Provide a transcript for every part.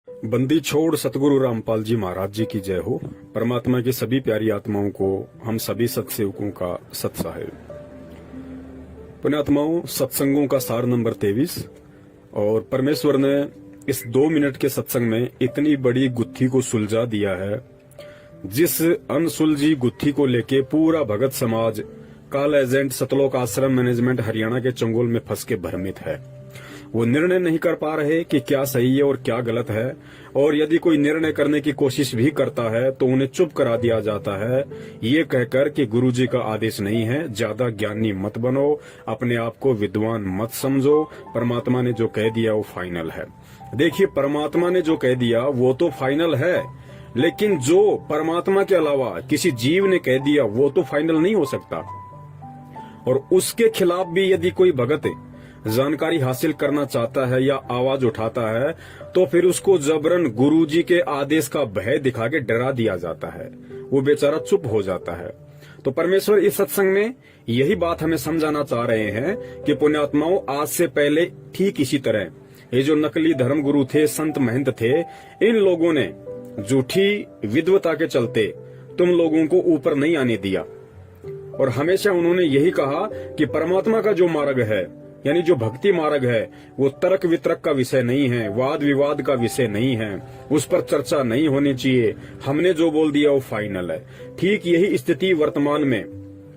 बंदी छोड़ सतगुरु रामपाल जी महाराज जी की जय हो। परमात्मा की सभी प्यारी आत्माओं को हम सभी सत्सेवकों का सत्साहेब। पुण्यात्माओं, सत्संगों का सार नंबर 23। और परमेश्वर ने इस 2 मिनट के सत्संग में इतनी बड़ी गुत्थी को सुलझा दिया है, जिस अनसुलझी गुत्थी को लेके पूरा भगत समाज काल एजेंट सतलोक आश्रम मैनेजमेंट हरियाणा के चंगुल में फंस के भ्रमित है। वो निर्णय नहीं कर पा रहे कि क्या सही है और क्या गलत है, और यदि कोई निर्णय करने की कोशिश भी करता है तो उन्हें चुप करा दिया जाता है, ये कहकर कि गुरुजी का आदेश नहीं है, ज्यादा ज्ञानी मत बनो, अपने आप को विद्वान मत समझो, परमात्मा ने जो कह दिया वो फाइनल है। देखिए, परमात्मा ने जो कह दिया वो तो फाइनल है, लेकिन जो परमात्मा के अलावा किसी जीव ने कह दिया वो तो फाइनल नहीं हो सकता। और उसके खिलाफ भी यदि कोई भगत जानकारी हासिल करना चाहता है या आवाज उठाता है तो फिर उसको जबरन गुरुजी के आदेश का भय दिखा के डरा दिया जाता है, वो बेचारा चुप हो जाता है। तो परमेश्वर इस सत्संग में यही बात हमें समझाना चाह रहे हैं कि पुण्यात्माओं, आज से पहले ठीक इसी तरह ये जो नकली धर्म गुरु थे, संत महंत थे, इन लोगों ने झूठी विद्वता के चलते तुम लोगों को ऊपर नहीं आने दिया। और हमेशा उन्होंने यही कहा कि परमात्मा का जो मार्ग है, यानी जो भक्ति मार्ग है, वो तर्क वितर्क का विषय नहीं है, वाद विवाद का विषय नहीं है, उस पर चर्चा नहीं होनी चाहिए, हमने जो बोल दिया वो फाइनल है। ठीक यही स्थिति वर्तमान में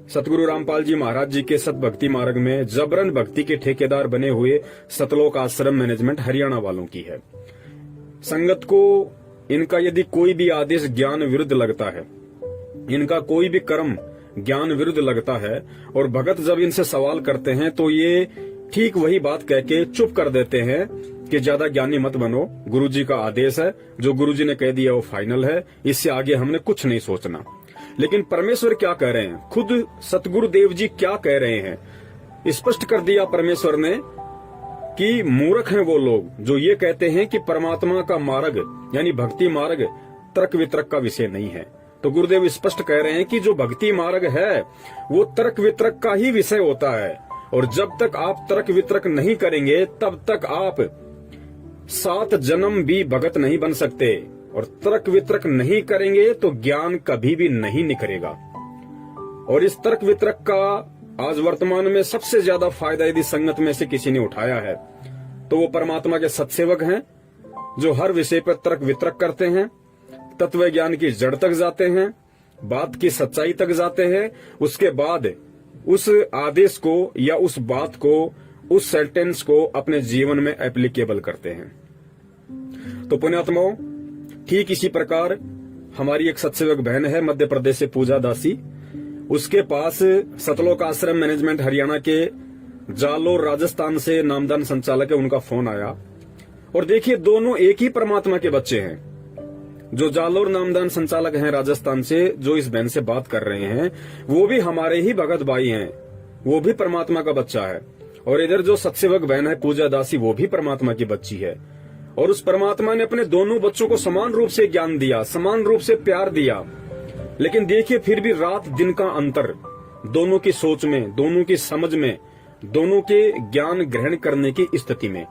सतगुरु रामपाल जी महाराज जी के सत भक्ति मार्ग में जबरन भक्ति के ठेकेदार बने हुए सतलोक आश्रम मैनेजमेंट हरियाणा वालों की है। संगत को इनका यदि कोई भी आदेश ज्ञान विरुद्ध लगता है, इनका कोई भी कर्म ज्ञान विरुद्ध लगता है, और भगत जब इनसे सवाल करते हैं तो ये ठीक वही बात कह के चुप कर देते हैं कि ज्यादा ज्ञानी मत बनो, गुरुजी का आदेश है, जो गुरुजी ने कह दिया वो फाइनल है, इससे आगे हमने कुछ नहीं सोचना। लेकिन परमेश्वर क्या कह रहे हैं, खुद सतगुरु देव जी क्या कह रहे हैं, स्पष्ट कर दिया परमेश्वर ने कि मूर्ख हैं वो लोग जो ये कहते हैं कि परमात्मा का मार्ग यानी भक्ति मार्ग तर्क वितर्क का विषय नहीं है। तो गुरुदेव स्पष्ट कह रहे हैं कि जो भक्ति मार्ग है वो तर्क वितर्क का ही विषय होता है, और जब तक आप तर्क वितर्क नहीं करेंगे तब तक आप 7 जन्म भी भगत नहीं बन सकते, और तर्क वितर्क नहीं करेंगे तो ज्ञान कभी भी नहीं निखरेगा। और इस तर्क वितर्क का आज वर्तमान में सबसे ज्यादा फायदा यदि संगत में से किसी ने उठाया है तो वो परमात्मा के सत्सेवक हैं, जो हर विषय पर तर्क वितर्क करते हैं, तत्व ज्ञान की जड़ तक जाते हैं, बात की सच्चाई तक जाते हैं, उसके बाद उस आदेश को या उस बात को, उस सेंटेंस को अपने जीवन में एप्लीकेबल करते हैं। तो पुण्यात्माओं, ठीक इसी प्रकार हमारी एक सत्सेवक बहन है मध्य प्रदेश से, पूजा दासी, उसके पास सतलोक आश्रम मैनेजमेंट हरियाणा के जालोर राजस्थान से नामदान संचालक है, उनका फोन आया। और देखिए, दोनों एक ही परमात्मा के बच्चे हैं। जो जालोर नामदान संचालक हैं राजस्थान से, जो इस बहन से बात कर रहे हैं, वो भी हमारे ही भगत भाई हैं, वो भी परमात्मा का बच्चा है। और इधर जो सत्सेवक बहन है पूजा दासी, वो भी परमात्मा की बच्ची है। और उस परमात्मा ने अपने दोनों बच्चों को समान रूप से ज्ञान दिया, समान रूप से प्यार दिया। लेकिन देखिए, फिर भी रात दिन का अंतर दोनों की सोच में, दोनों की समझ में, दोनों के ज्ञान ग्रहण करने की स्थिति में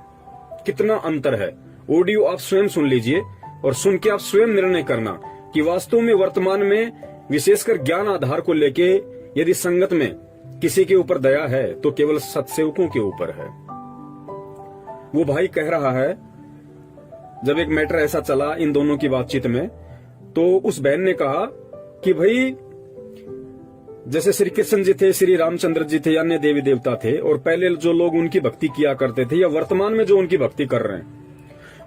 कितना अंतर है। ऑडियो आप स्वयं सुन लीजिए और सुन के आप स्वयं निर्णय करना कि वास्तव में वर्तमान में विशेषकर ज्ञान आधार को लेके यदि संगत में किसी के ऊपर दया है तो केवल सत्सेवकों के ऊपर है। वो भाई कह रहा है, जब एक मैटर ऐसा चला इन दोनों की बातचीत में, तो उस बहन ने कहा कि भाई, जैसे श्री कृष्ण जी थे, श्री रामचंद्र जी थे, अन्य देवी देवता थे, और पहले जो लोग उनकी भक्ति किया करते थे या वर्तमान में जो उनकी भक्ति कर रहे हैं,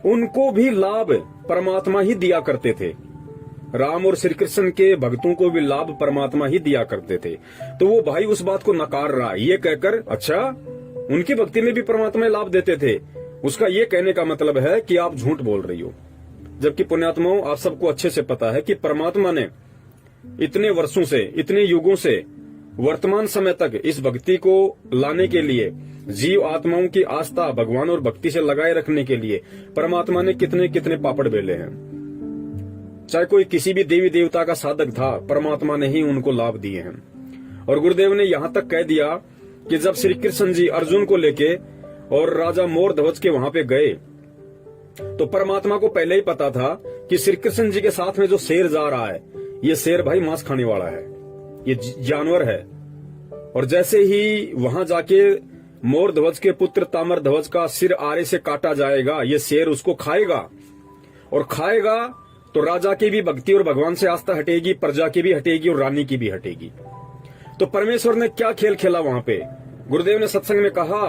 उनको भी लाभ परमात्मा ही दिया करते थे। राम और श्री कृष्ण के भक्तों को भी लाभ परमात्मा ही दिया करते थे। तो वो भाई उस बात को नकार रहा, ये कहकर, अच्छा, उनकी भक्ति में भी परमात्मा लाभ देते थे, उसका ये कहने का मतलब है कि आप झूठ बोल रही हो। जबकि पुण्यात्माओं, आप सबको अच्छे से पता है कि परमात्मा ने इतने वर्षों से, इतने युगों से वर्तमान समय तक इस भक्ति को लाने के लिए, जीव आत्माओं की आस्था भगवान और भक्ति से लगाए रखने के लिए परमात्मा ने कितने कितने पापड़ बेले हैं। चाहे कोई किसी भी देवी देवता का साधक था, परमात्मा ने ही उनको लाभ दिए हैं। और गुरुदेव ने यहां तक कह दिया कि जब श्री कृष्ण जी अर्जुन को लेके और राजा मोर ध्वज के वहां पे गए तो परमात्मा को पहले ही पता था कि श्री कृष्ण जी के साथ में जो शेर जा रहा है, ये शेर भाई मांस खाने वाला है, ये जानवर है। और जैसे ही वहां जाके मोर ध्वज के पुत्र ताम्र ध्वज का सिर आरे से काटा जाएगा, ये शेर उसको खाएगा, और खाएगा तो राजा की भी भक्ति और भगवान से आस्था हटेगी, प्रजा की भी हटेगी और रानी की भी हटेगी। तो परमेश्वर ने क्या खेल खेला वहां पे? गुरुदेव ने सत्संग में कहा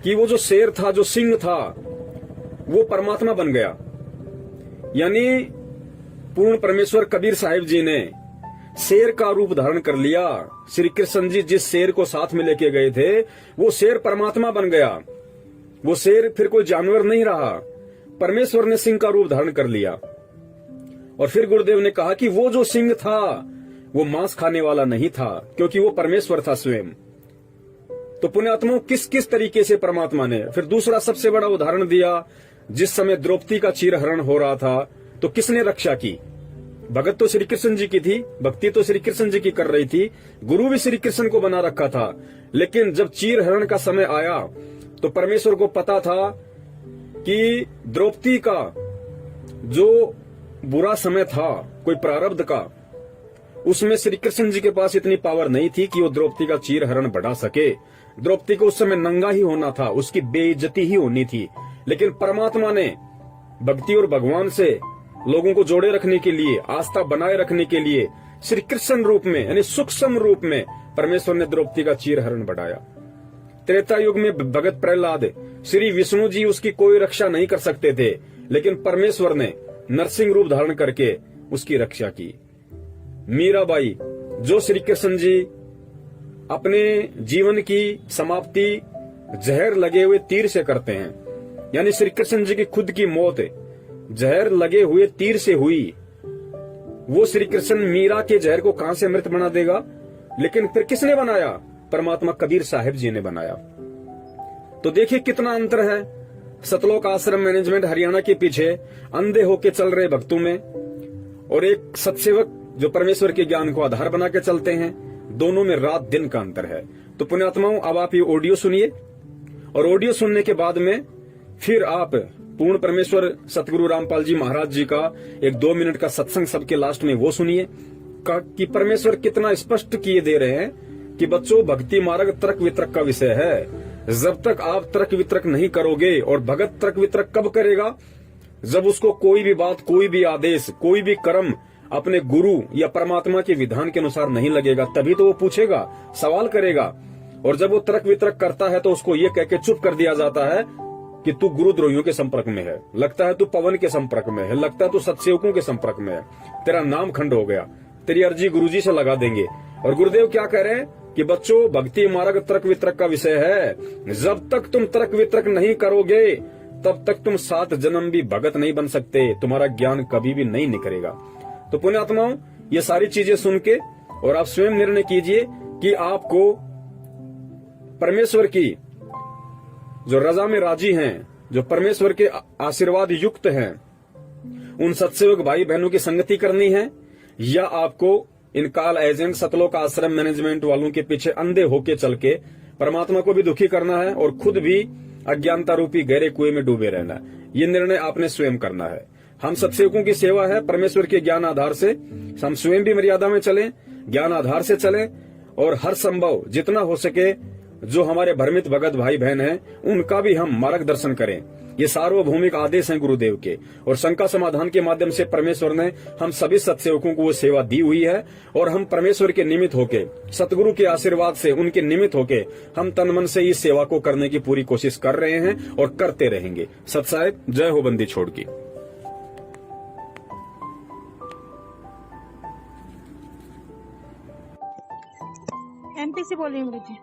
कि वो जो शेर था, जो सिंह था, वो परमात्मा बन गया। यानी पूर्ण परमेश्वर कबीर साहिब जी ने शेर का रूप धारण कर लिया। श्री कृष्ण जी जिस शेर को साथ में लेके गए थे, वो शेर परमात्मा बन गया। वो शेर फिर कोई जानवर नहीं रहा, परमेश्वर ने सिंह का रूप धारण कर लिया। और फिर गुरुदेव ने कहा कि वो जो सिंह था वो मांस खाने वाला नहीं था, क्योंकि वो परमेश्वर था स्वयं। तो पुण्यात्माओं, किस किस तरीके से परमात्मा ने फिर दूसरा सबसे बड़ा उदाहरण दिया। जिस समय द्रौपदी का चीरहरण हो रहा था, तो किसने रक्षा की? भगत तो श्री कृष्ण जी की थी, भक्ति तो श्री कृष्ण जी की कर रही थी, गुरु भी श्री कृष्ण को बना रखा था। लेकिन जब चीरहरण का समय आया तो परमेश्वर को पता था कि द्रौपदी का जो बुरा समय था, कोई प्रारब्ध का, उसमें श्री कृष्ण जी के पास इतनी पावर नहीं थी कि वो द्रौपदी का चीरहरण बढ़ा सके। द्रौपदी को उस समय नंगा ही होना था, उसकी बेइज्जती ही होनी थी। लेकिन परमात्मा ने भक्ति और भगवान से लोगों को जोड़े रखने के लिए, आस्था बनाए रखने के लिए श्री कृष्ण रूप में, यानी सूक्ष्म रूप में परमेश्वर ने द्रौपदी का चीरहरण बढ़ाया। त्रेता युग में भगत प्रहलाद, श्री विष्णु जी उसकी कोई रक्षा नहीं कर सकते थे, लेकिन परमेश्वर ने नरसिंह रूप धारण करके उसकी रक्षा की। मीराबाई, जो श्री कृष्ण जी अपने जीवन की समाप्ति जहर लगे हुए तीर से करते हैं, यानी श्री कृष्ण जी की खुद की मौत जहर लगे हुए तीर से हुई। वो श्री कृष्ण मीरा के जहर को कहां से अमृत बना देगा? लेकिन फिर किसने बनाया? परमात्मा कबीर साहिब जी ने बनाया। तो देखिए कितना अंतर है। सतलोक आश्रम मैनेजमेंट हरियाणा के पीछे अंधे होके चल रहे भक्तों में, और एक सत्सेवक जो परमेश्वर के ज्ञान को आधार बना के चलते हैं, दोनों में रात दिन का अंतर है। तो पुण्यात्माओं, अब आप ये ऑडियो सुनिए, और ऑडियो सुनने के बाद में फिर आप पूर्ण परमेश्वर सतगुरु रामपाल जी महाराज जी का एक 2 मिनट का सत्संग सबके लास्ट में वो सुनिए कि परमेश्वर कितना स्पष्ट किए दे रहे हैं कि बच्चों, भक्ति मार्ग तर्क वितर्क का विषय है। जब तक आप तर्क वितर्क नहीं करोगे, और भगत तर्क वितर्क कब करेगा? जब उसको कोई भी बात, कोई भी आदेश, कोई भी कर्म अपने गुरु या परमात्मा के विधान के अनुसार नहीं लगेगा, तभी तो वो पूछेगा, सवाल करेगा। और जब वो तर्क वितर्क करता है तो उसको ये कह के चुप कर दिया जाता है कि तू गुरुद्रोहियों के संपर्क में है, लगता है तू पवन के संपर्क में है, लगता है तू सत्सेवकों के संपर्क में है, तेरा नाम खंड हो गया, तेरी अर्जी गुरुजी से लगा देंगे। और गुरुदेव क्या कह रहे हैं कि बच्चों, भक्ति मार्ग तर्क वितर्क का विषय है। जब तक तुम तर्क वितर्क नहीं करोगे, तब तक तुम 7 जन्म भी भगत नहीं बन सकते, तुम्हारा ज्ञान कभी भी नहीं निकलेगा। तो पुण्यात्माओं, ये सारी चीजें सुन के और आप स्वयं निर्णय कीजिए कि आपको परमेश्वर की जो रजा में राजी हैं, जो परमेश्वर के आशीर्वाद युक्त हैं, उन सत्सेवक भाई बहनों की संगति करनी है, या आपको इन काल एजेंट सतलोक आश्रम मैनेजमेंट वालों के पीछे अंधे होके चल के परमात्मा को भी दुखी करना है और खुद भी अज्ञानता रूपी गहरे कुएं में डूबे रहना है। ये निर्णय आपने स्वयं करना है। हम सत्सेवकों की सेवा है परमेश्वर के ज्ञान आधार से, हम स्वयं भी मर्यादा में चलें, ज्ञान आधार से चलें, और हर संभव जितना हो सके जो हमारे भ्रमित भगत भाई बहन हैं उनका भी हम मार्गदर्शन करें। ये सार्वभौमिक आदेश हैं गुरुदेव के, और शंका समाधान के माध्यम से परमेश्वर ने हम सभी सत्सेवकों को वो सेवा दी हुई है, और हम परमेश्वर के निमित्त होके, सतगुरु के आशीर्वाद से उनके निमित्त होके हम तन मन से इस सेवा को करने की पूरी कोशिश कर रहे हैं और करते रहेंगे। सत साहिब, जय हो बंदी छोड़ की। एमपी से बोल रही हूँ गुरुजी।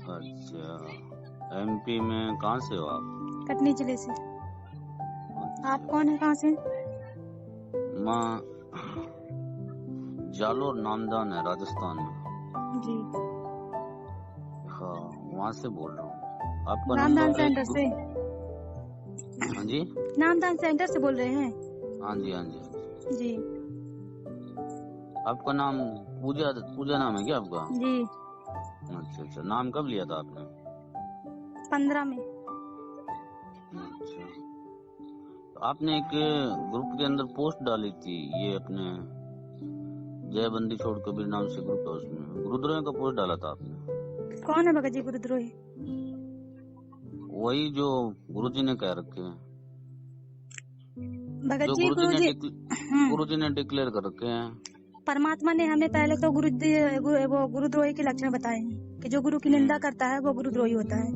अच्छा, एमपी में कहाँ से हो आप? कटनी जिले से। आप कौन है, कहाँ से? मैं जालोर नामदान है, राजस्थान में। जी हाँ, वहाँ से बोल रहा हूँ। आपका नामदान सेंटर से? हाँ जी, नामदान सेंटर से बोल रहे हैं? हाँ जी, हाँ जी जी। आपका नाम पूजा, पूजा नाम है क्या आपका? जी। अच्छा अच्छा, नाम कब लिया था आपने? 15 में। अच्छा, आपने एक ग्रुप के अंदर पोस्ट डाली थी, ये अपने जय बंदी छोड़ कबीर नाम से ग्रुप है, उसमें गुरुद्रोही का पोस्ट डाला था आपने। कौन है भगत जी गुरुद्रोही? वही जो गुरुजी ने कह रखे हैं, भगत जो जी गुरुजी ने डिक्लेयर कर रखे हैं। परमात्मा ने हमें पहले तो वो गुरुद्रोही के लक्षण बताए हैं कि जो गुरु की निंदा करता है वो गुरुद्रोही होता है।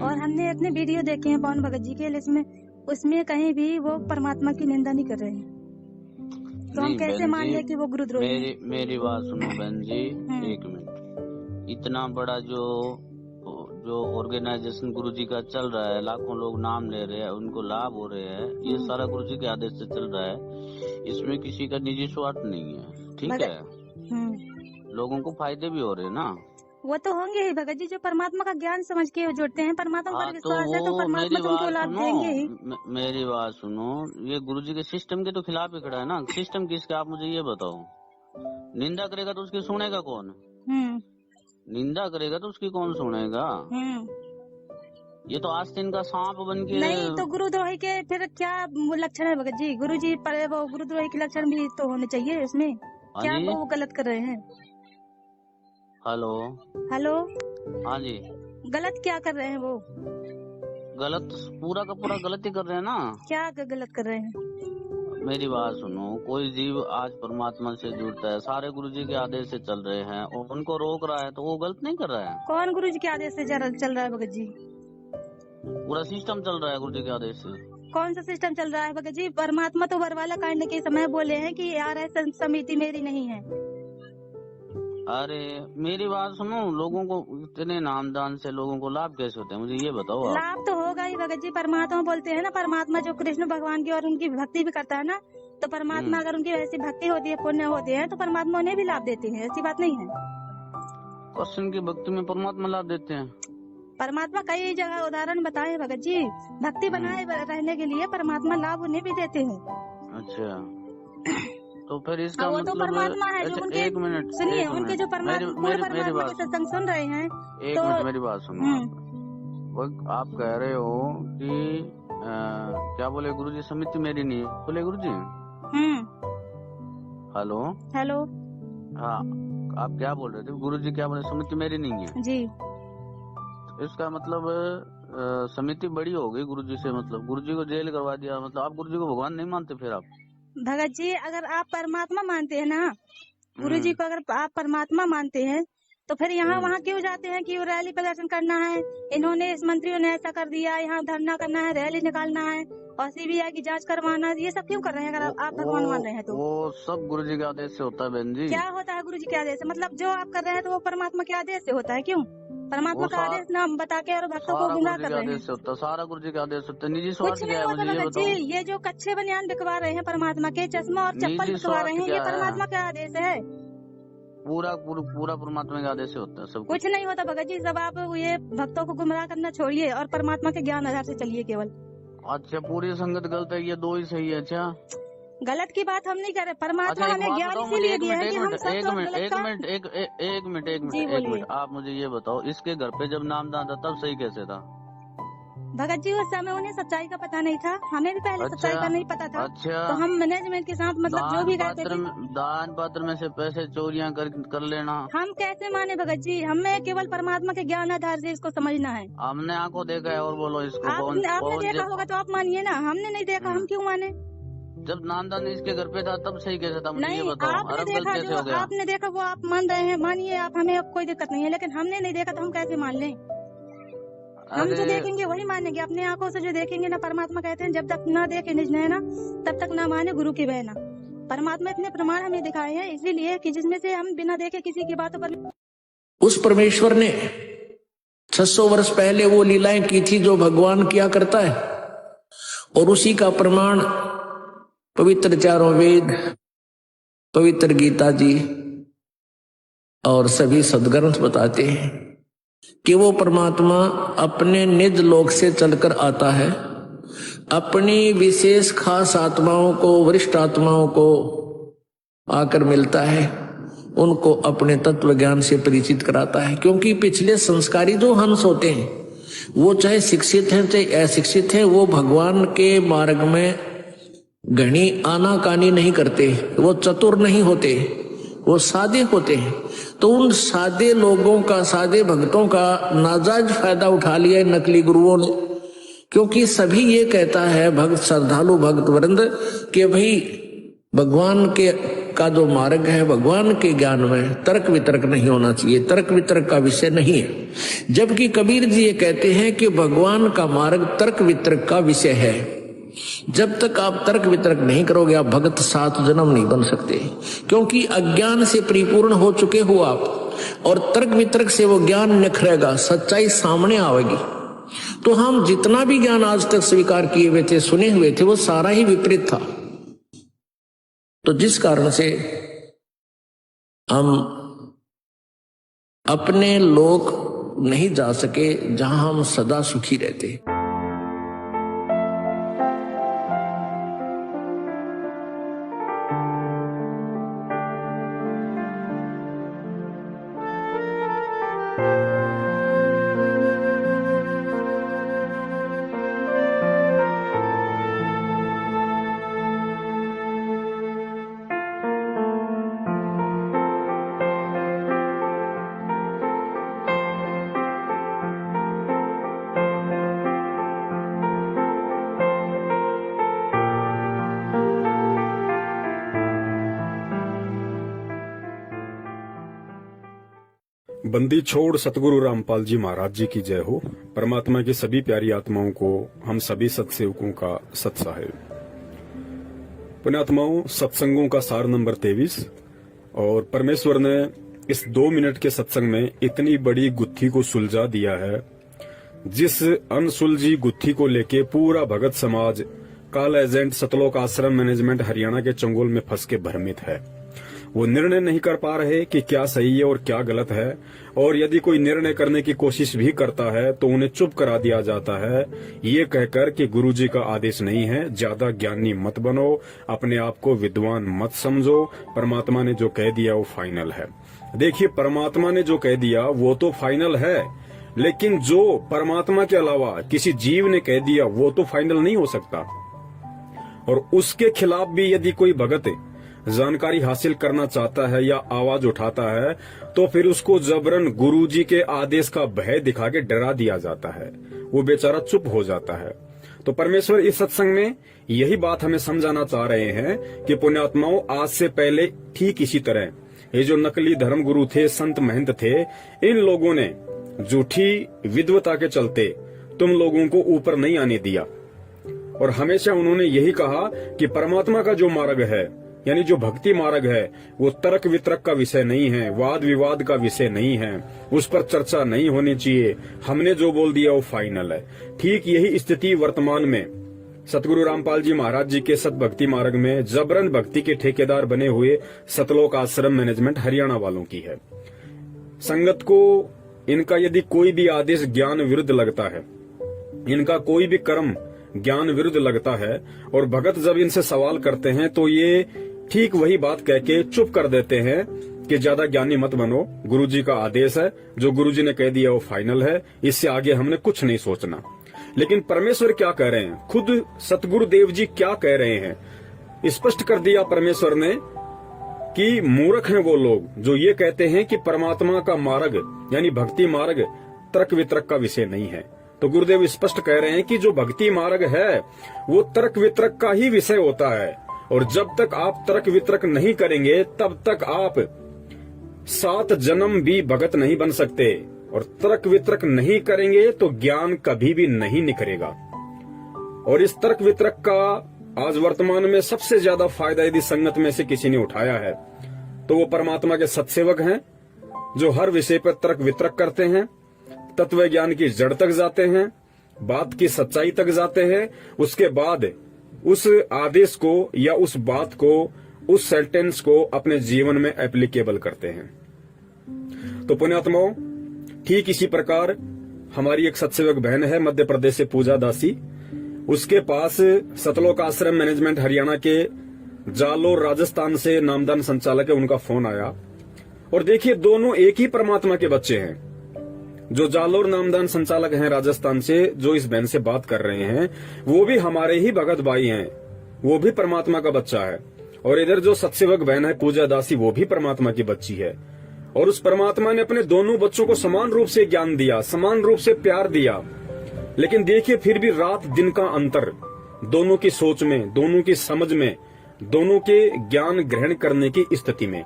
और हमने अपने वीडियो देखे हैं पवन भगत जी के, इसमें उसमें कहीं भी वो परमात्मा की निंदा नहीं कर रहे हैं, तो हम कैसे मान लें कि वो गुरुद्रोही है? मेरी बात सुनो बहन जी, एक मिनट। इतना बड़ा जो ऑर्गेनाइजेशन गुरुजी का चल रहा है, लाखों लोग नाम ले रहे हैं, उनको लाभ हो रहे हैं, ये सारा गुरुजी के आदेश से चल रहा है। इसमें किसी का निजी स्वार्थ नहीं है, ठीक है। लोगों को फायदे भी हो रहे हैं ना, वो तो होंगे ही भगत जी, जो परमात्मा का ज्ञान समझ के जुड़ते हैं, परमात्मा पर विश्वास है तो परमात्मा तो उनको लाभ देंगे ही। मेरी बात सुनो, ये गुरुजी के सिस्टम के तो खिलाफ ही खड़ा है ना। सिस्टम किसका, आप मुझे ये बताओ। निंदा करेगा तो उसकी सुनेगा कौन? निंदा करेगा तो उसकी कौन सुनेगा? ये तो आस्तीन का सांप बन के। नहीं तो गुरुद्रोही के फिर क्या लक्षण है भगत जी? गुरुजी पर वो गुरुद्रोही के लक्षण भी तो होने चाहिए उसमें। क्या वो गलत कर रहे हैं? हेलो हेलो, हाँ जी, गलत क्या कर रहे हैं वो? गलत पूरा का पूरा गलत ही कर रहे हैं ना। क्या गलत कर रहे हैं? मेरी बात सुनो, कोई जीव आज परमात्मा से जुड़ता है, सारे गुरुजी के आदेश से चल रहे हैं और उनको रोक रहा है तो वो गलत नहीं कर रहा है। कौन गुरुजी के आदेश से चल रहा है भगत जी? पूरा सिस्टम चल रहा है गुरुजी के आदेश से। कौन सा सिस्टम चल रहा है भगत जी? परमात्मा तो बरवाला कांड के समय बोले हैं कि यार समिति मेरी नहीं है। अरे मेरी बात सुनो, लोगों को इतने नामदान से लोगों को लाभ कैसे होते हैं, मुझे ये बताओ आप। लाभ तो होगा ही भगत जी, परमात्मा बोलते हैं ना, परमात्मा जो कृष्ण भगवान की और उनकी भक्ति भी करता है ना, तो परमात्मा अगर उनकी वैसी भक्ति होती है, पुण्य होते हैं, तो परमात्मा उन्हें भी लाभ देते हैं, ऐसी बात नहीं है। कृष्ण की भक्ति में परमात्मा लाभ देते हैं? परमात्मा कई जगह उदाहरण बताए भगत जी, भक्ति बनाए रहने के लिए परमात्मा लाभ उन्हें भी देते हैं। अच्छा, तो फिर इसका वो मतलब तो परमात्मा है जो उनके, एक मिनट सुनिए, उनके जो परमात्मा के सत्संग सुन रहे हैं। एक मिनट मेरी बात सुनो। आप कह रहे हो कि क्या बोले गुरुजी, समिति मेरी नहीं है, बोले गुरुजी। हेलो हेलो, हाँ, आप क्या बोल रहे थे? गुरुजी क्या बोले, समिति मेरी नहीं है जी। इसका मतलब समिति बड़ी हो गई गुरुजी से, मतलब गुरुजी को जेल करवा दिया, मतलब आप गुरुजी को भगवान नहीं मानते फिर आप? भगत जी, अगर आप परमात्मा मानते हैं ना, गुरुजी को अगर आप परमात्मा मानते हैं, तो फिर यहाँ वहाँ क्यों जाते हैं कि रैली प्रदर्शन करना है, इन्होंने इस मंत्रियों ने ऐसा कर दिया, यहाँ धरना करना है, रैली निकालना है और सीबीआई की जांच करवाना है, ये सब क्यों कर रहे हैं? अगर आप भगवान मान रहे हैं तो वो सब गुरुजी के आदेश से होता है बहन जी। क्या होता है गुरुजी के आदेश से? मतलब जो आप कर रहे हैं तो वो परमात्मा के आदेश से होता है? क्यों परमात्मा का आदेश नाम बता के और भक्तों को गुमराह कर रहे हैं? सारा गुरुजी का आदेश होता है, निजी स्वार्थ कुछ नहीं होता भगत जी। ये जो कच्चे बनियान बिकवा रहे हैं परमात्मा के, चश्मा और चप्पल बिकवा रहे हैं, ये परमात्मा का आदेश है? पूरा परमात्मा के आदेश से होता है सब कुछ नहीं होता भगत जी। सब आप ये भक्तों को गुमराह करना छोड़िए और परमात्मा के ज्ञान आधार से चलिए केवल। अच्छा, पूरी संगत गलत है, ये दो ही सही है? अच्छा, गलत की बात हम नहीं कर रहे, परमात्मा हमें ज्ञान इसीलिए दिया है कि हम सब एक मिनट आप मुझे ये बताओ, इसके घर पे जब नामदान था तब सही कैसे था? भगत जी उस समय उन्हें सच्चाई का पता नहीं था, हमें भी पहले सच्चाई का नहीं पता था। अच्छा, तो हम मैनेजमेंट के साथ मतलब जो भी करते थे, दान पात्र में से पैसे चोरियां कर लेना, हम कैसे माने भगत जी? हमें केवल परमात्मा के ज्ञान आधार से इसको समझना है। हमने आंखों देखा है, और बोलो इसको। आपने देखा होगा तो आप मानिए ना, हमने नहीं देखा, हम क्यों माने? जब नामदान इसके घर पे था तब सही कैसे था, मुझे ये बताओ। आपने देखा, जो आपने देखा वो आप मान रहे हैं, मानिए आप, हमें अब कोई दिक्कत नहीं है, लेकिन हमने नहीं देखा तो हम कैसे मान लें? हम जो देखेंगे वही मानेंगे, अपने आंखों से जो देखेंगे ना। परमात्मा कहते हैं जब तक ना देखे निज नैना तब तक ना माने गुरु की बहना। परमात्मा इतने प्रमाण हमें दिखाए हैं इसीलिए कि जिसमें से हम बिना देखे किसी की बातों पर। उस परमेश्वर ने 600 वर्ष पहले वो लीलाएं की थी जो भगवान किया करता है, और उसी का प्रमाण पवित्र चारों वेद, पवित्र गीता जी और सभी सद्ग्रंथ बताते हैं कि वो परमात्मा अपने निज लोक से चलकर आता है, अपनी विशेष खास आत्माओं को, वरिष्ठ आत्माओं को आकर मिलता है, उनको अपने तत्व ज्ञान से परिचित कराता है। क्योंकि पिछले संस्कारी जो हंस होते हैं वो चाहे शिक्षित हैं चाहे अशिक्षित हैं, वो भगवान के मार्ग में घनी आनाकानी नहीं करते, वो चतुर नहीं होते, वो सादे होते हैं। तो उन सादे लोगों का, सादे भक्तों का नाजायज फायदा उठा लिया है नकली गुरुओं ने, क्योंकि सभी ये कहता है भक्त, श्रद्धालु भक्त वृंद, कि भाई भगवान के का जो मार्ग है, भगवान के ज्ञान में तर्क वितर्क नहीं होना चाहिए, तर्क वितर्क का विषय नहीं है। जबकि कबीर जी ये कहते हैं कि भगवान का मार्ग तर्क वितर्क का विषय है। जब तक आप तर्क वितर्क नहीं करोगे, आप भगत 7 जन्म नहीं बन सकते, क्योंकि अज्ञान से परिपूर्ण हो चुके हो आप, और तर्क वितर्क से वो ज्ञान निखरेगा, सच्चाई सामने आएगी। तो हम जितना भी ज्ञान आज तक स्वीकार किए हुए थे, सुने हुए थे, वो सारा ही विपरीत था। तो जिस कारण से हम अपने लोक नहीं जा सके जहां हम सदा सुखी रहते। बंदी छोड़ सतगुरु रामपाल जी महाराज जी की जय हो। परमात्मा की सभी प्यारी आत्माओं को, हम सभी सत्सेवकों का सत्साहेब। पुण्यात्माओं, सत्संगों का सार नंबर 23। और परमेश्वर ने इस 2 मिनट के सत्संग में इतनी बड़ी गुत्थी को सुलझा दिया है, जिस अनसुलझी गुत्थी को लेके पूरा भगत समाज काल एजेंट सतलोक आश्रम मैनेजमेंट हरियाणा के चंगुल में फंस के भ्रमित है। वो निर्णय नहीं कर पा रहे कि क्या सही है और क्या गलत है, और यदि कोई निर्णय करने की कोशिश भी करता है तो उन्हें चुप करा दिया जाता है, ये कहकर कि गुरुजी का आदेश नहीं है, ज्यादा ज्ञानी मत बनो, अपने आप को विद्वान मत समझो, परमात्मा ने जो कह दिया वो फाइनल है। देखिए, परमात्मा ने जो कह दिया वो तो फाइनल है, लेकिन जो परमात्मा के अलावा किसी जीव ने कह दिया वो तो फाइनल नहीं हो सकता। और उसके खिलाफ भी यदि कोई भगत जानकारी हासिल करना चाहता है या आवाज उठाता है, तो फिर उसको जबरन गुरुजी के आदेश का भय दिखा के डरा दिया जाता है, वो बेचारा चुप हो जाता है। तो परमेश्वर इस सत्संग में यही बात हमें समझाना चाह रहे हैं कि पुण्यात्माओं, आज से पहले ठीक इसी तरह ये जो नकली धर्म गुरु थे, संत महंत थे, इन लोगों ने झूठी विद्वता के चलते तुम लोगों को ऊपर नहीं आने दिया, और हमेशा उन्होंने यही कहा कि परमात्मा का जो मार्ग है, यानी जो भक्ति मार्ग है, वो तर्क वितर्क का विषय नहीं है, वाद विवाद का विषय नहीं है, उस पर चर्चा नहीं होनी चाहिए, हमने जो बोल दिया वो फाइनल है। ठीक यही स्थिति वर्तमान में सतगुरु रामपाल जी महाराज जी के सत भक्ति मार्ग में जबरन भक्ति के ठेकेदार बने हुए सतलोक आश्रम मैनेजमेंट हरियाणा वालों की है। संगत को इनका यदि कोई भी आदेश ज्ञान विरुद्ध लगता है, इनका कोई भी कर्म ज्ञान विरुद्ध लगता है, और भगत जब इनसे सवाल करते हैं तो ये ठीक वही बात कह के चुप कर देते हैं कि ज्यादा ज्ञानी मत बनो, गुरुजी का आदेश है, जो गुरुजी ने कह दिया वो फाइनल है, इससे आगे हमने कुछ नहीं सोचना। लेकिन परमेश्वर क्या कह रहे हैं, खुद सतगुरुदेव जी क्या कह रहे हैं, स्पष्ट कर दिया परमेश्वर ने कि मूर्ख हैं वो लोग जो ये कहते हैं कि परमात्मा का मार्ग यानी भक्ति मार्ग तर्क वितर्क का विषय नहीं है। तो गुरुदेव स्पष्ट कह रहे हैं कि जो भक्ति मार्ग है वो तर्क वितर्क का ही विषय होता है, और जब तक आप तर्क वितर्क नहीं करेंगे तब तक आप 7 जन्म भी भगत नहीं बन सकते, और तर्क वितर्क नहीं करेंगे तो ज्ञान कभी भी नहीं निखरेगा। और इस तर्क वितर्क का आज वर्तमान में सबसे ज्यादा फायदा यदि संगत में से किसी ने उठाया है तो वो परमात्मा के सत्सेवक हैं, जो हर विषय पर तर्क वितर्क करते हैं, तत्व ज्ञान की जड़ तक जाते हैं, बात की सच्चाई तक जाते हैं, उसके बाद उस आदेश को या उस बात को, उस सेंटेंस को अपने जीवन में एप्लीकेबल करते हैं। तो पुण्यात्माओं, ठीक इसी प्रकार हमारी एक सत्सेवक बहन है मध्य प्रदेश से, पूजा दासी, उसके पास सतलोक आश्रम मैनेजमेंट हरियाणा के जालोर राजस्थान से नामदान संचालक है, उनका फोन आया। और देखिए, दोनों एक ही परमात्मा के बच्चे हैं। जो जालोर नामदान संचालक हैं राजस्थान से, जो इस बहन से बात कर रहे हैं, वो भी हमारे ही भगत भाई हैं, वो भी परमात्मा का बच्चा है, और इधर जो सत्सेवक बहन है पूजा दासी, वो भी परमात्मा की बच्ची है। और उस परमात्मा ने अपने दोनों बच्चों को समान रूप से ज्ञान दिया, समान रूप से प्यार दिया। लेकिन देखिए फिर भी रात दिन का अंतर दोनों की सोच में, दोनों की समझ में, दोनों के ज्ञान ग्रहण करने की स्थिति में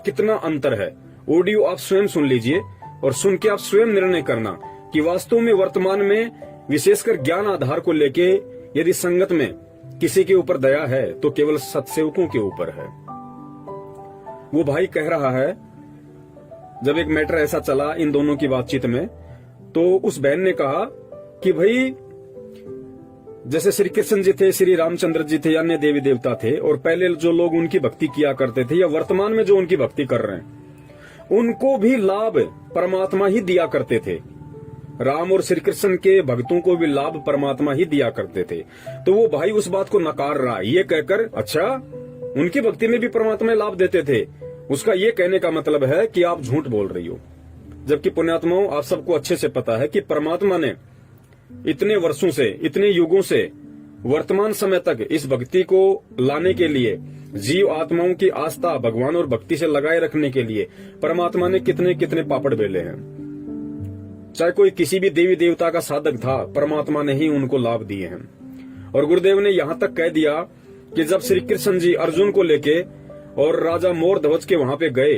कितना अंतर है। ऑडियो आप स्वयं सुन लीजिए और सुन के आप स्वयं निर्णय करना कि वास्तव में वर्तमान में विशेषकर ज्ञान आधार को लेके यदि संगत में किसी के ऊपर दया है तो केवल सत्सेवकों के ऊपर है। वो भाई कह रहा है, जब एक मैटर ऐसा चला इन दोनों की बातचीत में, तो उस बहन ने कहा कि भाई जैसे श्री कृष्ण जी थे, श्री रामचंद्र जी थे, अन्य देवी देवता थे, और पहले जो लोग उनकी भक्ति किया करते थे या वर्तमान में जो उनकी भक्ति कर रहे हैं, उनको भी लाभ परमात्मा ही दिया करते थे। राम और श्री कृष्ण के भक्तों को भी लाभ परमात्मा ही दिया करते थे। तो वो भाई उस बात को नकार रहा है, ये कहकर अच्छा उनकी भक्ति में भी परमात्मा लाभ देते थे। उसका ये कहने का मतलब है कि आप झूठ बोल रही हो। जबकि पुण्यात्माओं, आप सबको अच्छे से पता है कि परमात्मा ने इतने वर्षों से, इतने युगों से वर्तमान समय तक इस भक्ति को लाने के लिए, जीव आत्माओं की आस्था भगवान और भक्ति से लगाए रखने के लिए परमात्मा ने कितने कितने पापड़ बेले हैं। चाहे कोई किसी भी देवी देवता का साधक था, परमात्मा ने ही उनको लाभ दिए हैं। और गुरुदेव ने यहां तक कह दिया कि जब श्री कृष्ण जी अर्जुन को लेके और राजा मोर ध्वज के वहां पे गए,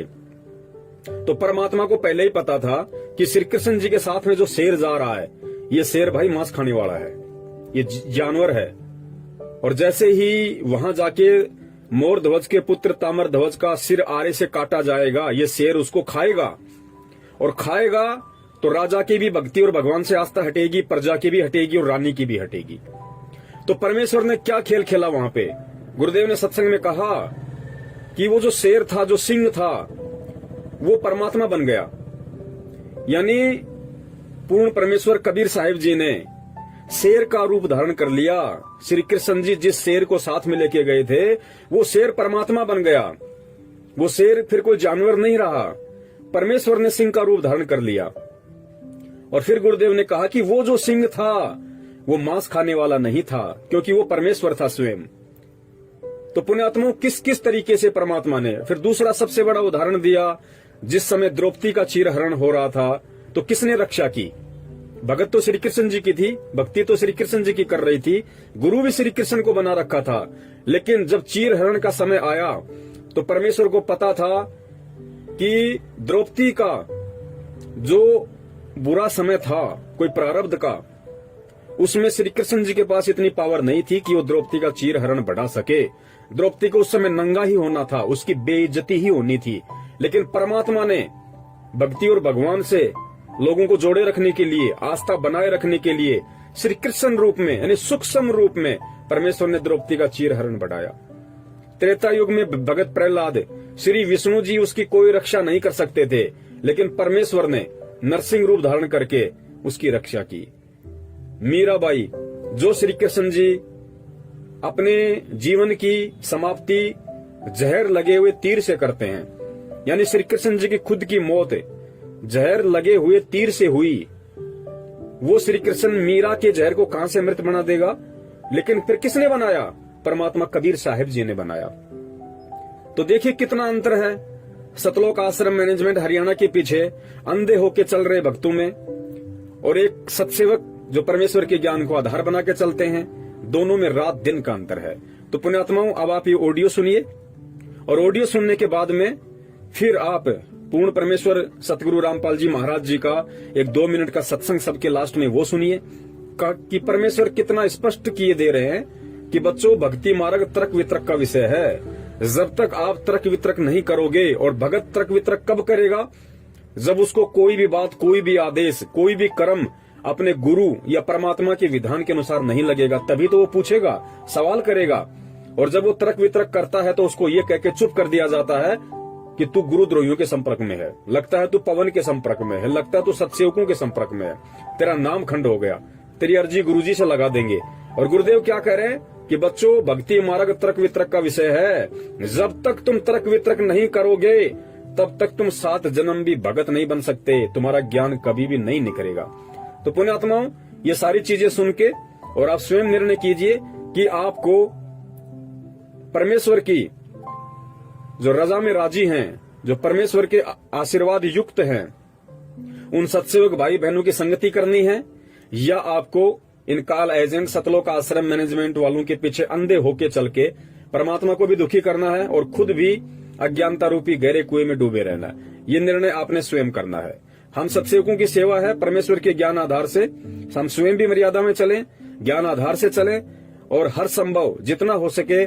तो परमात्मा को पहले ही पता था कि श्री कृष्ण जी के साथ में जो शेर जा रहा है, ये शेर भाई मांस खाने वाला है, ये जानवर है। और जैसे ही वहां जाके मोर ध्वज के पुत्र ताम्र ध्वज का सिर आरे से काटा जाएगा, ये शेर उसको खाएगा, और खाएगा तो राजा की भी भक्ति और भगवान से आस्था हटेगी, प्रजा की भी हटेगी और रानी की भी हटेगी। तो परमेश्वर ने क्या खेल खेला वहां पे। गुरुदेव ने सत्संग में कहा कि वो जो शेर था, जो सिंह था, वो परमात्मा बन गया। यानी पूर्ण परमेश्वर कबीर साहिब जी ने शेर का रूप धारण कर लिया। श्री कृष्ण जी जिस शेर को साथ में लेके गए थे, वो शेर परमात्मा बन गया। वो शेर फिर कोई जानवर नहीं रहा, परमेश्वर ने सिंह का रूप धारण कर लिया। और फिर गुरुदेव ने कहा कि वो जो सिंह था वो मांस खाने वाला नहीं था, क्योंकि वो परमेश्वर था स्वयं। तो पुण्यात्माओं, किस किस तरीके से परमात्मा ने फिर दूसरा सबसे बड़ा उदाहरण दिया। जिस समय द्रौपदी का चीरहरण हो रहा था, तो किसने रक्षा की? भगत तो श्री कृष्ण जी की थी, भक्ति तो श्री कृष्ण जी की कर रही थी, गुरु भी श्री कृष्ण को बना रखा था। लेकिन जब चीरहरण का समय आया तो परमेश्वर को पता था कि द्रौपदी का जो बुरा समय था, कोई प्रारब्ध का, उसमें श्री कृष्ण जी के पास इतनी पावर नहीं थी कि वो द्रौपदी का चीरहरण बढ़ा सके। द्रौपदी को उस समय नंगा ही होना था, उसकी बेइज्जती ही होनी थी। लेकिन परमात्मा ने भक्ति और भगवान से लोगों को जोड़े रखने के लिए, आस्था बनाए रखने के लिए श्री कृष्ण रूप में, यानी सूक्ष्म रूप में परमेश्वर ने द्रौपदी का चीरहरण बढ़ाया। त्रेता युग में भगत प्रहलाद, श्री विष्णु जी उसकी कोई रक्षा नहीं कर सकते थे, लेकिन परमेश्वर ने नरसिंह रूप धारण करके उसकी रक्षा की। मीराबाई, जो श्री कृष्ण जी अपने जीवन की समाप्ति जहर लगे हुए तीर से करते हैं, यानी श्री कृष्ण जी की खुद की मौत जहर लगे हुए तीर से हुई। वो श्री कृष्ण मीरा के जहर को कहां से अमृत बना देगा? लेकिन फिर किसने बनाया? परमात्मा कबीर साहिब जी ने बनाया। तो देखिए कितना अंतर है। सतलोक आश्रम मैनेजमेंट हरियाणा के पीछे अंधे होके चल रहे भक्तों में, और एक सत्सेवक जो परमेश्वर के ज्ञान को आधार बना के चलते हैं, दोनों में रात दिन का अंतर है। तो पुण्यात्माओं, अब आप ये ऑडियो सुनिए, और ऑडियो सुनने के बाद में फिर आप पूर्ण परमेश्वर सतगुरु रामपाल जी महाराज जी का एक 2 मिनट का सत्संग सबके लास्ट में वो सुनिए कि परमेश्वर कितना स्पष्ट किए दे रहे हैं कि बच्चों, भक्ति मार्ग तर्क वितर्क का विषय है। जब तक आप तर्क वितर्क नहीं करोगे, और भगत तर्क वितर्क कब करेगा? जब उसको कोई भी बात, कोई भी आदेश, कोई भी कर्म अपने गुरु या परमात्मा के विधान के अनुसार नहीं लगेगा, तभी तो वो पूछेगा, सवाल करेगा। और जब वो तर्क वितर्क करता है तो उसको ये कह के चुप कर दिया जाता है कि तू गुरुद्रोहियों के संपर्क में है, लगता है तू पवन के संपर्क में है, लगता है तू सत्सेवकों के संपर्क में है, तेरा नाम खंड हो गया, तेरी अर्जी गुरुजी से लगा देंगे। और गुरुदेव क्या कह रहे हैं कि बच्चों, भक्ति मार्ग तर्क वितर्क का विषय है। जब तक तुम तर्क वितर्क नहीं करोगे, तब तक तुम 7 जन्म भी भगत नहीं बन सकते, तुम्हारा ज्ञान कभी भी नहीं निखरेगा। तो पुण्यात्माओं, ये सारी चीजें सुन के और आप स्वयं निर्णय कीजिए कि आपको परमेश्वर की जो रजा में राजी हैं, जो परमेश्वर के आशीर्वाद युक्त हैं, उन सत्सेवक भाई बहनों की संगति करनी है, या आपको इन काल एजेंट सतलोक आश्रम मैनेजमेंट वालों के पीछे अंधे होके चल के परमात्मा को भी दुखी करना है और खुद भी अज्ञानता रूपी गहरे कुएं में डूबे रहना है। ये निर्णय आपने स्वयं करना है। हम सत्सेवकों की सेवा है परमेश्वर के ज्ञान आधार से, हम स्वयं भी मर्यादा में चलें, ज्ञान आधार से चलें और हर संभव जितना हो सके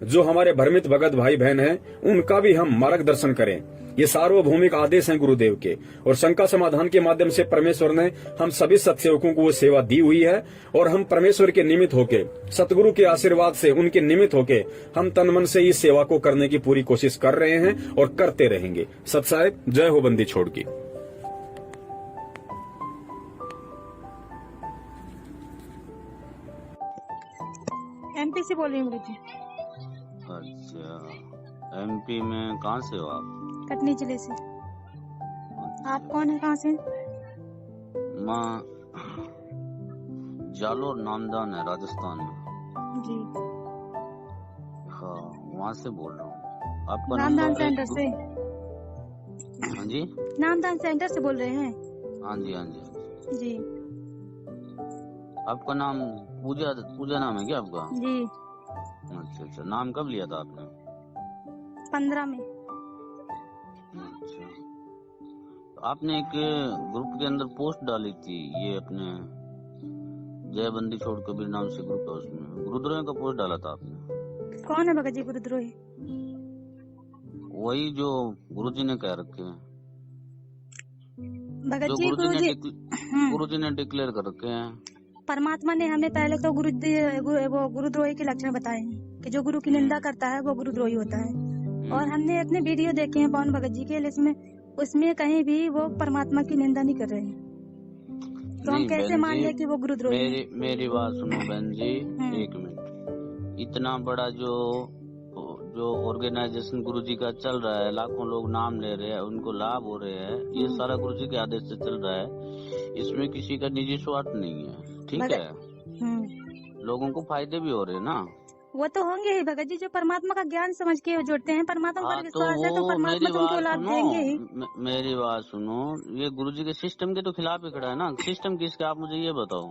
जो हमारे भ्रमित भगत भाई बहन हैं उनका भी हम मार्गदर्शन करें। ये सार्वभौमिक आदेश हैं गुरुदेव के, और शंका समाधान के माध्यम से परमेश्वर ने हम सभी सत्सेवकों को वो सेवा दी हुई है, और हम परमेश्वर के निमित्त होके, सतगुरु के आशीर्वाद से उनके निमित्त होके हम तन मन से इस सेवा को करने की पूरी कोशिश कर रहे हैं और करते रहेंगे। सत साहिब, जय हो बंदी छोड़ की। एमपी से बोल रही हूँ गुरुजी। अच्छा, एमपी में कहाँ से हो आप? कटनी जिले से। आप कौन है, कहाँ से? मैं जालोर नामदान है, राजस्थान में जी। हाँ, वहाँ से बोल रहा हूँ। आपका नामदान सेंटर से? हाँ जी, नामदान सेंटर से बोल रहे हैं? हाँ जी, हाँ जी जी। आपका नाम पूजा, पूजा नाम है क्या आपका? जी। अच्छा अच्छा, नाम कब लिया था आपने? 15 में। अच्छा, तो आपने एक ग्रुप के अंदर पोस्ट डाली थी, ये अपने जय बंदी छोड़ कबीर नाम से ग्रुप है, उसमें गुरुद्रोही का पोस्ट डाला था आपने। कौन है भगत जी गुरुद्रोही? वही जो गुरुजी ने कह रखे हैं, भगत जो जी गुरुजी ने डिक्लेयर कर रखे हैं। परमात्मा ने हमें पहले तो वो गुरुद्रोही के लक्षण बताए हैं कि जो गुरु की निंदा करता है वो गुरुद्रोही होता है। और हमने अपने वीडियो देखे हैं पवन भगत जी के, उसमें कहीं भी वो परमात्मा की निंदा नहीं कर रहे हैं, तो हम कैसे मान ले कि वो गुरुद्रोही है? मेरी बात सुनो बहन जी, एक मिनट। इतना बड़ा जो ऑर्गेनाइजेशन गुरुजी का चल रहा है, लाखों लोग नाम ले रहे हैं, उनको लाभ हो रहे हैं, ये सारा गुरुजी के आदेश से चल रहा है। इसमें किसी का निजी स्वार्थ नहीं है, ठीक है? लोगों को फायदे भी हो रहे हैं ना। वो तो होंगे ही भगत जी, जो परमात्मा का ज्ञान समझ के जुड़ते हैं, परमात्मा पर विश्वास है तो परमात्मा तुमको लाभ देंगे ही। मेरी बात सुनो, ये गुरुजी के सिस्टम के तो खिलाफ ही खड़ा है ना। सिस्टम किसका, आप मुझे ये बताओ।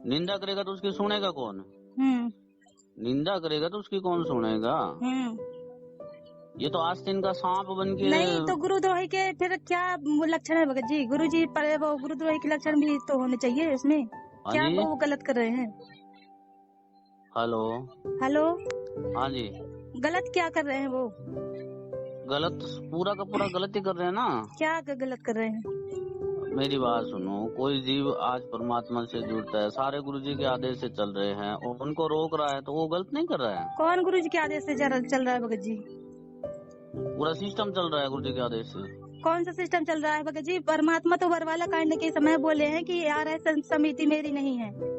निंदा करेगा तो उसकी सुनेगा कौन? निंदा करेगा तो उसकी कौन सुनेगा? ये तो आस्तीन का सांप बन के। नहीं तो गुरुद्रोही के फिर क्या लक्षण है भगत जी? गुरुजी पर वो गुरुद्रोही के लक्षण भी तो होने चाहिए इसमें। क्या वो गलत कर रहे हैं? हेलो हेलो, हाँ जी, गलत क्या कर रहे हैं वो? गलत पूरा का पूरा गलत ही कर रहे हैं ना। क्या गलत कर रहे हैं? मेरी बात सुनो, कोई जीव आज परमात्मा से जुड़ता है, सारे गुरुजी के आदेश से चल रहे हैं, और उनको रोक रहा है तो वो गलत नहीं कर रहा है। कौन गुरुजी के आदेश से चल रहा है भगत जी? पूरा सिस्टम चल रहा है गुरुजी के आदेश से। कौन सा सिस्टम चल रहा है भगत जी? परमात्मा तो बरवाला कांड के समय बोले हैं कि यार समिति मेरी नहीं है।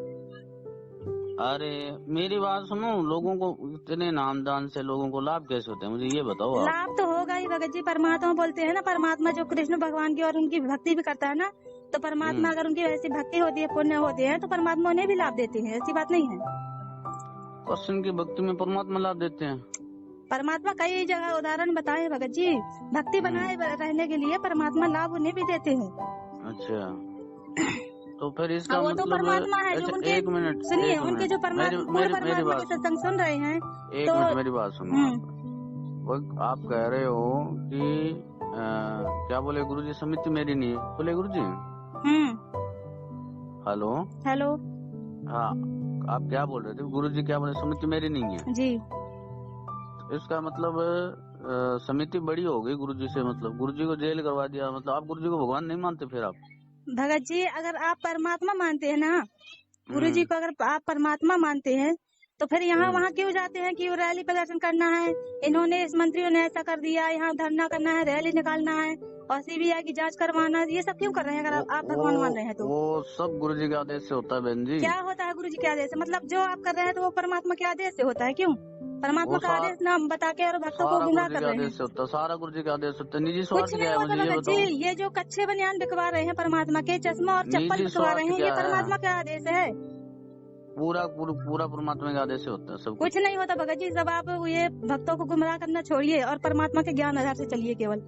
अरे मेरी बात सुनो, लोगों को इतने नामदान से लोगों को लाभ कैसे होते हैं, मुझे ये बताओ आप। लाभ तो होगा ही भगत जी, परमात्मा बोलते हैं ना, परमात्मा जो कृष्ण भगवान की और उनकी भक्ति भी करता है ना, तो परमात्मा अगर उनकी वैसी भक्ति होती है, पुण्य होते हैं, तो परमात्मा उन्हें भी लाभ देते हैं, ऐसी बात नहीं है। कृष्ण की भक्ति में परमात्मा लाभ देते हैं? परमात्मा कई जगह उदाहरण बताए भगत जी, भक्ति बनाए रहने के लिए परमात्मा लाभ उन्हें भी देते हैं। अच्छा, तो फिर इसका वो मतलब तो परमात्मा है जो उनके, एक मिनट सुनिए, उनके जो परमात्मा के सत्संग सुन रहे हैं। एक मिनट मेरी बात सुनो। आप कह रहे हो कि क्या बोले गुरुजी, समिति मेरी नहीं है, बोले गुरुजी। हेलो हेलो, हाँ, आप क्या बोल रहे थे? गुरुजी क्या बोले, समिति मेरी नहीं है जी। इसका मतलब समिति बड़ी हो गई गुरुजी से, मतलब गुरुजी को जेल करवा दिया, मतलब आप गुरुजी को भगवान नहीं मानते फिर आप? भगत जी, अगर आप परमात्मा मानते हैं ना, गुरुजी को अगर आप परमात्मा मानते हैं, तो फिर यहाँ वहाँ क्यों जाते हैं कि रैली प्रदर्शन करना है, इन्होंने इस मंत्रियों ने ऐसा कर दिया, यहाँ धरना करना है, रैली निकालना है और सीबीआई की जांच करवाना, ये सब क्यों कर रहे हैं? अगर आप भगवान मान रहे हैं तो वो सब गुरुजी के आदेश से होता है बहन जी। क्या होता है गुरुजी के आदेश से? मतलब जो आप कर रहे हैं तो वो परमात्मा के आदेश से होता है? क्यों परमात्मा का आदेश नाम बता के और भक्तों को गुमराह कर रहे हैं? सारा गुरुजी का आदेश होता है, निजी स्वार्थ कुछ नहीं होता भगत जी। ये जो कच्चे बनियान बिकवा रहे हैं परमात्मा के, चश्मा और चप्पल बिकवा रहे हैं, ये परमात्मा का आदेश है? पूरा परमात्मा के आदेश से होता है सब कुछ। कुछ नहीं होता भगत जी, सब आप ये भक्तों को गुमराह करना छोड़िए और परमात्मा के ज्ञान आधार से चलिए केवल।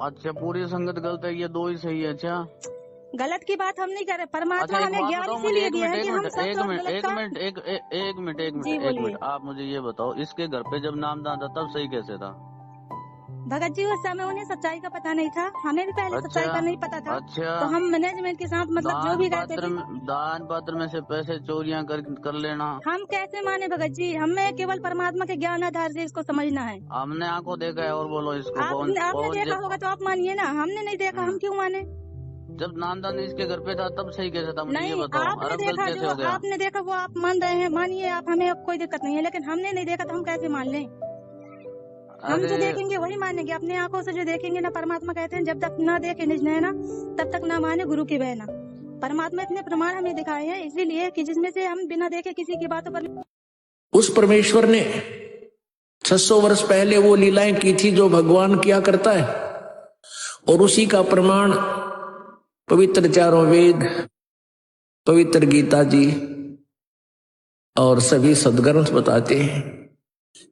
अच्छा, पूरी संगत गलत है, ये दो ही सही है। अच्छा, गलत की बात हम नहीं कर रहे, परमात्मा अच्छा, हमें ज्ञान इसीलिए दिया है कि हम सब एक लोग मिनट गलत काम। एक मिनट, आप मुझे ये बताओ, इसके घर पे जब नामदान था तब सही कैसे था? भगत जी उस समय उन्हें सच्चाई का पता नहीं था, हमें भी पहले सच्चाई का नहीं पता था। अच्छा, तो हम मैनेजमेंट के साथ मतलब जो भी करते थे। दान पत्र में से पैसे चोरियां कर लेना हम कैसे माने भगत जी, हमें केवल परमात्मा के ज्ञान आधार से इसको समझना है। हमने आंखों देखा है। और बोलो इसको। आपने देखा होगा तो आप मानिए ना, हमने नहीं देखा, हम क्यों माने? जब नामदान इसके घर पे था तब सही कैसे था? मुझे ये बताओ। आपने देखा, जो आपने देखा वो आप मान रहे हैं, मानिए आप, हमें कोई दिक्कत नहीं है, लेकिन हमने नहीं देखा तो हम कैसे मान लें? हम जो देखेंगे वही मानेंगे, अपने आंखों से जो देखेंगे ना। परमात्मा कहते हैं जब तक ना देखे निज नैना तब तक ना माने गुरु की बहना। परमात्मा इतने प्रमाण हमें दिखाए हैं इसीलिए कि जिसमें से हम बिना देखे किसी की बातों पर। उस परमेश्वर ने 600 वर्ष पहले वो लीलाएं की थी जो भगवान किया करता है, और उसी का प्रमाण पवित्र चारों वेद, पवित्र गीता जी और सभी सदग्रंथ बताते हैं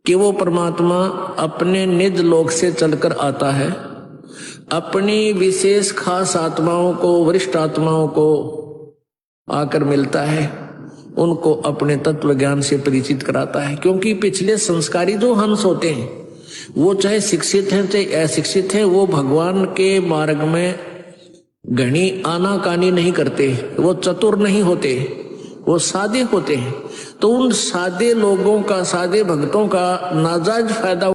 कि वो परमात्मा अपने निज लोक से चलकर आता है, अपनी विशेष खास आत्माओं को, वरिष्ठ आत्माओं को आकर मिलता है, उनको अपने तत्व ज्ञान से परिचित कराता है। क्योंकि पिछले संस्कारी जो हंस होते हैं, वो चाहे शिक्षित हैं चाहे अशिक्षित हैं, वो भगवान के मार्ग में घनी आनाकानी नहीं करते, वो चतुर नहीं होते, वो सादे होते हैं। तो उन सादे लोगों का, सादे भक्तों का नाजायज फायदा